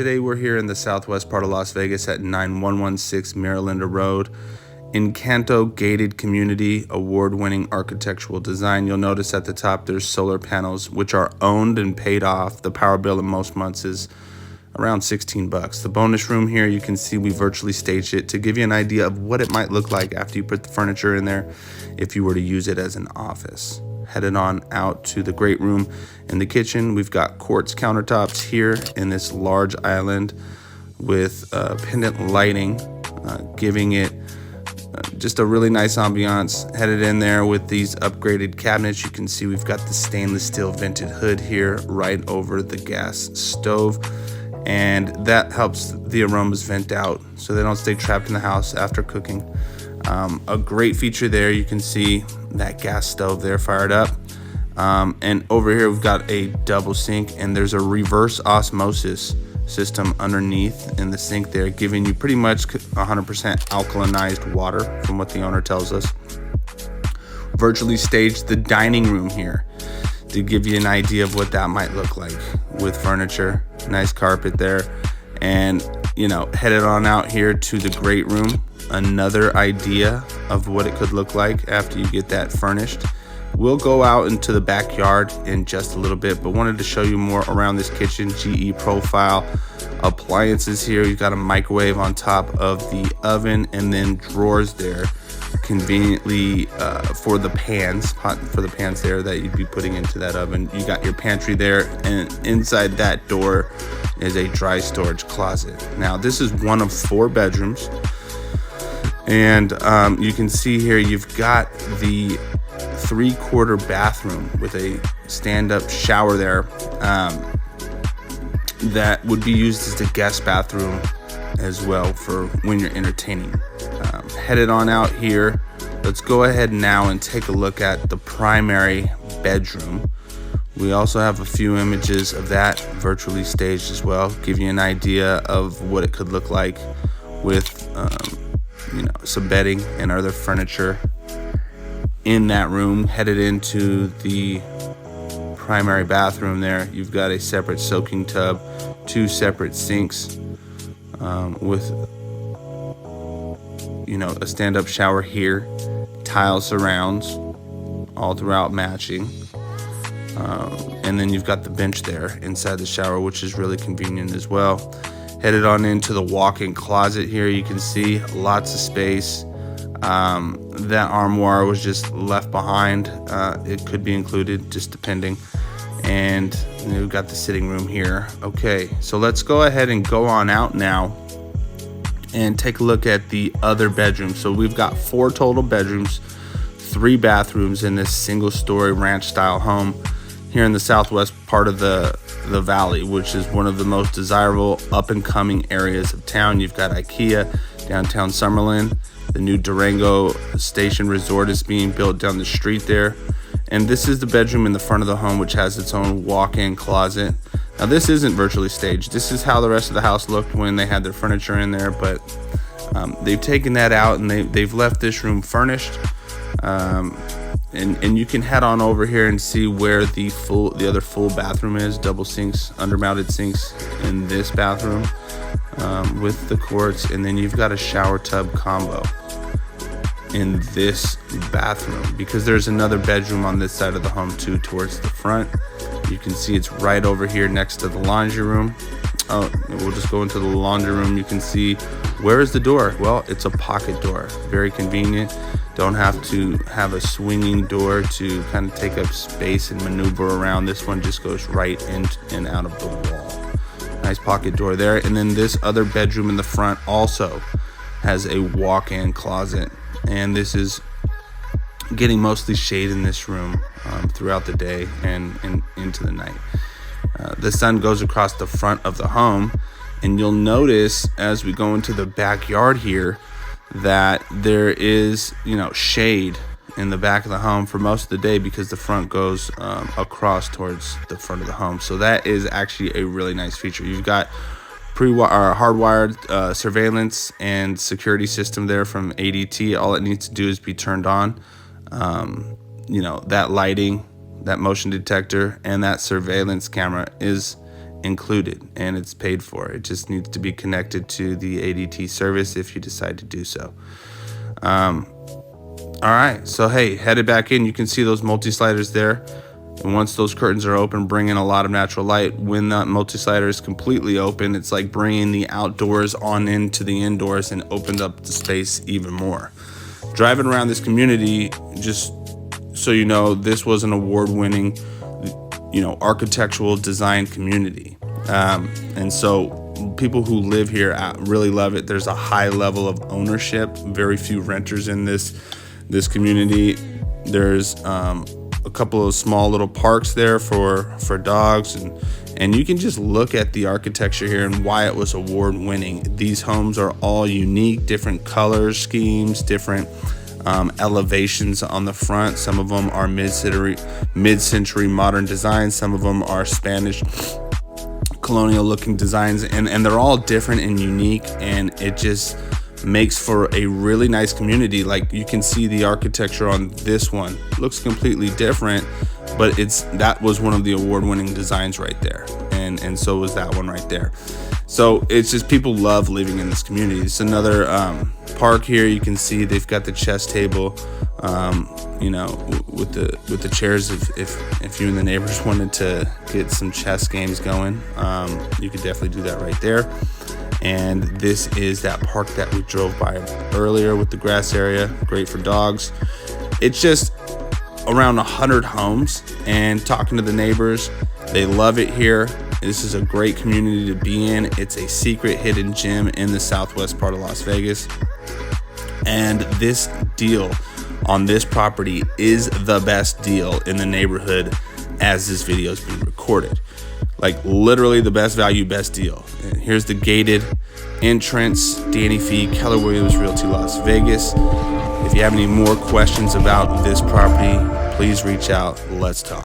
Today we're here in the southwest part of Las Vegas at 9116 Marylander Road. Encanto gated community, award-winning architectural design. You'll notice at the top there's solar panels which are owned and paid off. The power bill in most months is around 16 bucks. The bonus room here, you can see we virtually staged it to give you an idea of what it might look like after you put the furniture in there if you were to use it as an office. Headed on out to the great room in the kitchen. We've got quartz countertops here in this large island with pendant lighting, giving it just a really nice ambiance. Headed in there with these upgraded cabinets. You can see we've got the stainless steel vented hood here right over the gas stove, and that helps the aromas vent out so they don't stay trapped in the house after cooking. A great feature there, you can see that gas stove there fired up, and over here we've got a double sink, and there's a reverse osmosis system underneath in the sink there, giving you pretty much 100% alkalinized water from what the owner tells us. Virtually staged the dining room here to give you an idea of what that might look like with furniture. Nice carpet there, and headed on out here to the great room. Another idea of what it could look like after you get that furnished. We'll go out into the backyard in just a little bit, but wanted to show you more around this kitchen. GE profile appliances here. You've got a microwave on top of the oven, and then drawers there conveniently for the pans there that you'd be putting into that oven. You got your pantry there, and inside that door is a dry storage closet. Now this is one of 4 bedrooms, and you can see here you've got the 3/4 bathroom with a stand-up shower there that would be used as the guest bathroom as well for when you're entertaining. Headed on out here, let's go ahead now and take a look at the primary bedroom. We also have a few images of that virtually staged as well, give you an idea of what it could look like with some bedding and other furniture in that room. Headed into the primary bathroom there, you've got a separate soaking tub, 2 separate sinks with a stand-up shower here, tile surrounds all throughout matching, and then you've got the bench there inside the shower, which is really convenient as well. Headed on into the walk-in closet here, you can see lots of space. That armoire was just left behind. It could be included, just depending. And we've got the sitting room here. Okay, so let's go ahead and go on out now and take a look at the other bedrooms. So we've got 4 total bedrooms, 3 bathrooms in this single-story ranch-style home here in the southwest part of the valley, which is one of the most desirable up-and-coming areas of town. You've got IKEA, downtown Summerlin. The new Durango Station Resort is being built down the street there. And this is the bedroom in the front of the home, which has its own walk-in closet. Now this isn't virtually staged. This is how the rest of the house looked when they had their furniture in there, but they've taken that out and they've left this room furnished. And you can head on over here and see where the other full bathroom is. Double sinks, undermounted sinks in this bathroom with the quartz, and then you've got a shower tub combo in this bathroom, because there's another bedroom on this side of the home too, towards the front. You can see it's right over here next to the laundry room. Oh, we'll just go into the laundry room. You can see, where is the door? Well, it's a pocket door, very convenient. Don't have to have a swinging door to kind of take up space and maneuver around. This one just goes right in and out of the wall. Nice pocket door there. And then this other bedroom in the front also has a walk-in closet, and this is getting mostly shade in this room throughout the day and into the night. The sun goes across the front of the home, and you'll notice as we go into the backyard here that there is shade in the back of the home for most of the day, because the front goes across towards the front of the home. So that is actually a really nice feature. You've got hardwired surveillance and security system there from ADT. All it needs to do is be turned on. That lighting, that motion detector, and that surveillance camera is included and it's paid for. It just needs to be connected to the ADT service if you decide to do so. All right, so hey, headed back in, you can see those multi-sliders there. And once those curtains are open, bring in a lot of natural light. When that multi-slider is completely open, it's like bringing the outdoors on into the indoors and opened up the space even more. Driving around this community, just so you know, this was an award-winning, architectural design community. And so people who live here really love it. There's a high level of ownership, very few renters in this community. There's a couple of small little parks there for dogs, and you can just look at the architecture here and why it was award winning. These homes are all unique, different color schemes, different elevations on the front. Some of them are mid-century modern designs. Some of them are Spanish colonial looking designs, and they're all different and unique, and it just makes for a really nice community. Like, you can see the architecture on this one looks completely different, but that was one of the award-winning designs right there, and so was that one right there. So it's just, people love living in this community. It's another park here. You can see they've got the chess table, with the chairs. If you and the neighbors wanted to get some chess games going, you could definitely do that right there. And this is that park that we drove by earlier with the grass area, great for dogs. It's just around 100 homes, and talking to the neighbors, they love it here. This is a great community to be in. It's a secret hidden gem in the southwest part of Las Vegas. And this deal on this property is the best deal in the neighborhood as this video is being recorded. Like, literally the best value, best deal. And here's the gated entrance. Danny Fee, Keller Williams Realty Las Vegas. If you have any more questions about this property, please reach out. Let's talk.